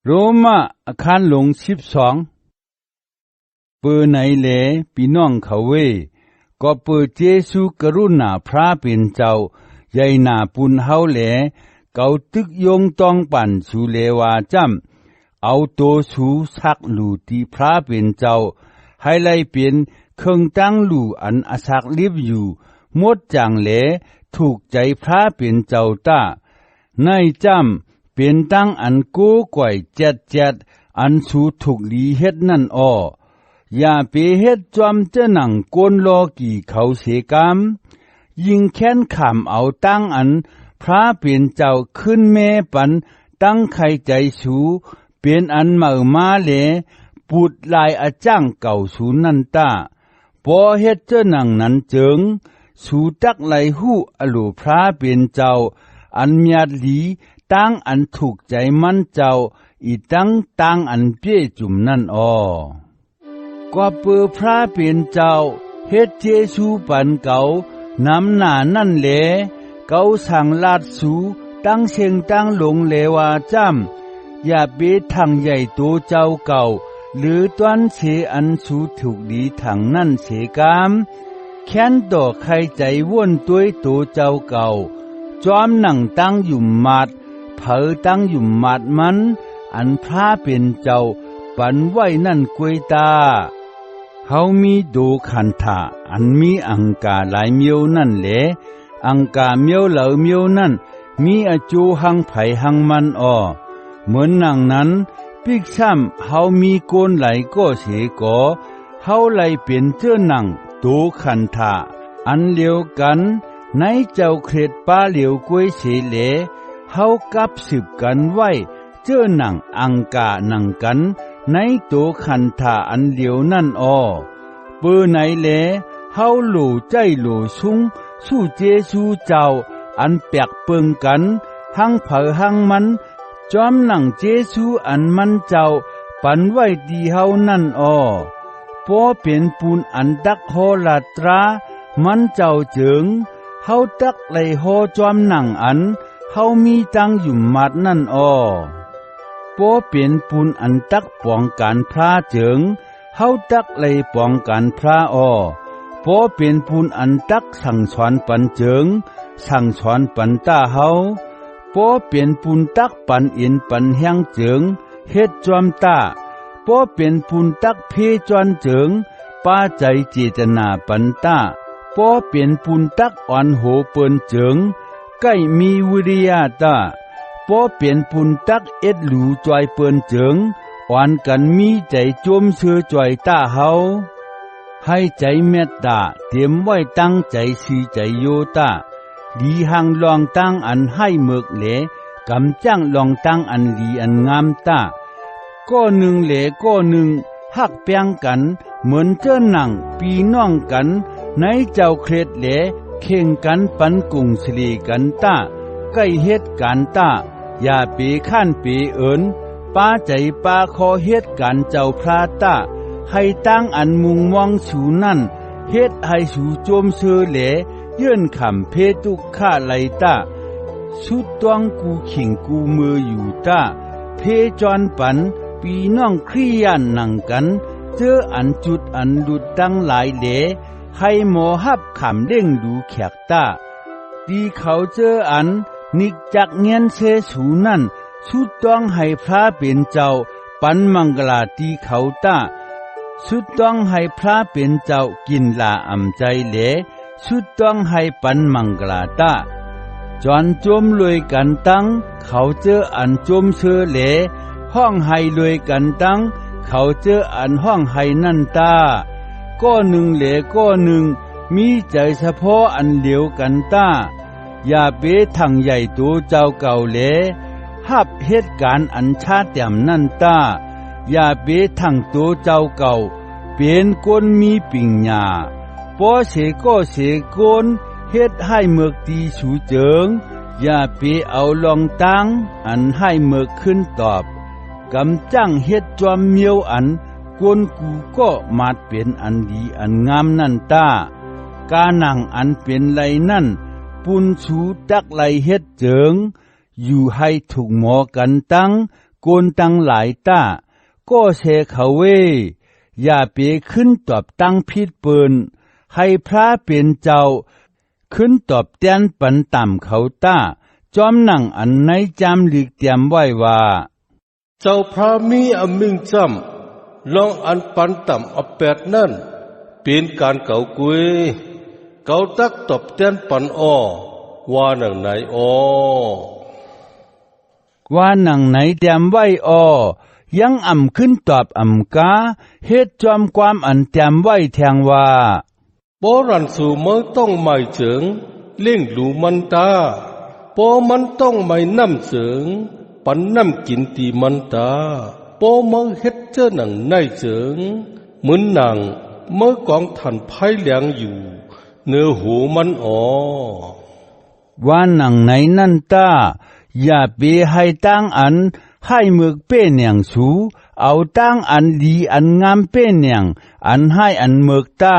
โรมาอาคารหลง12เปิดไหนแลพี่น้องเขาเวก็เปิดเจซูกรุณาพระเป็นเจ้าใหญ่หน้าปุนเฮาแลเกาตึกยงต้องปั่นสูเลวาจำเอาโตสูสักลูตีพระเป็นเจ้าให้ไล่เป็นเครื่องตั้งลูอันอสักลิบอยู่หมดจังแลถูกใจพระเป็นเจ้าตาในจำเป็นตั้งอันโก้ก่อยเจ็ดอันสูถูกลีเฮ็ดนั่นอ้ออย่าไปเฮ็ดจอมเจ้าหนังโกนลอกี่เขาเสกามยิงแค้นขำเอาตั้งอันพระเป็นเจ้าขึ้นแม่ปันตั้งใครใจสูเป็นอันมาเลปูดลายอาจ้างเก่าสูนันตาพอเฮ็ดเจ้าหนังนั้นเจิงสูตักไหลหูอโลพระเป็นเจ้าอันเมียดลีตั้งอันถูกใจมันเจ้าอีตั้งอันเปี้ยจุ่มนั่นอ้อกว่าเปือพระเป็นเจ้าเฮ็ดเจซูปันเก่านำหน้านั่นแหลเก่าสั่งลาดสูตั้งเชียงตั้งหลงเลวาจ้ำอย่าเบทางใหญ่โตเจ้าเก่าหรือต้นเสอันสูถูกดีทางนั่นเสกามแค้นต่อใครใจว่นตัวโตเจ้าเก่าจอมหนังตั้งอยู่มัดเผอตั้งอยู่มัดมันอันพระเป็นเจ้าปันไว้นั่นกวยตาเฮามีโดขันธะอันมีอังกาหลายเมียวนั่นแหละอังกาเมียวเหล่าเมียวนั่นมีอจูหังไผหังมันอ้อเหมือนหนังนั้นปิกซ้ำเฮามีโกนไหลก็เสก่อเฮาไหลเป็นเจ้าหนังโดขันธะอันเลียวกันในเจ้าเคร็ดป้าเหลียวกวยเสเหลเฮากับสืบกันไว้เจ้าหนังอังกาหนังกันในโตขันธาอันเลียวนั่นอ้อเปื้อไหนแลเฮาโหลใจโหลสุงสู้เจสู้เจ้าอันแปกเปิงกันหังเผอหังมันจอมหนังเจสู้อันมันเจ้าปันไว้ดีเฮานั่นอ้อพอเป็นปูนอันดักโหลาตรามันเจ้าเจิงเฮาตักไหลโหจอมหนังอันเฮามีตั้งอยู่มัดนั่นอ้อพอเป็นปูนอันตักป้องกันพระเจิงเฮาตักไหลป้องกันพระอ้อพอเป็นปูนอันตักสั่งสอนปันเจิงสั่งสอนปันตาเฮาพอเป็นปูนตักปันอินปันแห้งเจิงเฮ็ดจอมตาพอเป็นปูนตักเพจวนเจิงป้าใจเจตนาปันตาพอเป็นปูนตักอ่อนโหเปิ้นเจิงใกล้มีวิริยะตาพอเปลี่ยนปุนตักเอ็ดหลูจอยเปิ้นเจิงอ่อนกันมีใจจมเสือจอยตาเฮาให้ใจเมตตาเตรียมไว้ตั้งใจสีใจโยตาดีหังลองตั้งอันให้เมือกเหลกำจ้างลองตั้งอันดีอันงามตาก็หนึ่งเหลก็หนึ่งหักเปียงกันเหมือนเจ้าหนังปีน้องกันในเจ้าเคร็ดเหลเข่งกันปันกุ่งสลีกันตาใกล้เฮ็ดกันตาอย่าเปข้านเปเอินป้าใจป้าขอเฮ็ดกันเจ้าพระตาให้ตั้งอันมุงมองสูนั่นเฮ็ดให้สูโจมเสือเหลยื่นขำเพตุฆ่าไหลตาสุดต้องกูขิงกูมืออยู่ตาเพจอนปันปีน้องครียันนั่งกันเจออันจุดอันหลุดตั้งหลายเหลให้หมอหับขำเด้งดูแขกตาดีเขาเจออันนิกจักเงียนเสสูนั่นสุดต้องให้พระเป็นเจ้าปันมังกลาตีเขาตาสุดต้องให้พระเป็นเจ้ากินลาอ่ำใจเหลสุดต้องให้ปันมังกลาตาจอนจมรวยกันตั้งเขาเจออันจมเสือเหลห้องให้รวยกันตั้งเขาเจออันห้องให้นั่นตาก็หนึ่งเหลก็หนึ่งมีใจเฉพาะอันเหลียวกันตาอย่าเบถังใหญ่ตัวเจ้าเก่าเหลหับเหตุการณ์อันชาแต้มนั่นตาอย่าเบถังตัวเจ้าเก่าเป็นคนมีปิ่งหญ้าพอเสก็เสกนเฮ็ดให้เมือกตีสูเจิงอย่าเปเอาลองตั้งอันให้เมือกขึ้นตอบกำจังเฮ็ดจอมเมียวอันกวนกูก็มาดเป็นอันดีอันงามนั่นตากานังอันเป็นไรนั่นปุนสูตักไหลเฮ็ดเจิงอยู่ให้ถูกหมอกันตั้ง โกนตังหลายต้าก็เชเขาเวอย่าเปขึ้นตอบตั้งพิดเปินให้พระเป็นเจ้าขึ้นตอบเตียนปันต่ำเขาต้าจอมหนังอันในจำหลีกเตรียมไว้ว่าเจ้าพระมีอมิงจำลองอันปันต่ำอแปดนั่นเป็นการเก่ากุยเก่าตักตอบเตียนปันอ้อว่าหนังไหนอ้อว่าหนังไหนเตรียมไว้อ้อยังอ่ำขึ้นตอบอ่ำกาเฮ็ดจอมความอันเตรียมไว้แทงว่าปอรันสู่เมื่อต้องไม่เจิงเล่งหลูมันตาปอมันต้องไม่น้ำเจิงปันน้ำกินตีมันตาปอเมื่อเฮ็ดเจ้าหนังในเจิงเหมือนหนังเมื่อกองทันไพ่เหลียงอยู่เนื้อหูมันอ๋อว่าหนังไหนนั่นตาอย่าไปให้ตั้งอันให้เมือกเป้เนียงสูเอาตั้งอันดีอันงามเป้เนียงอันให้อันเมือกตา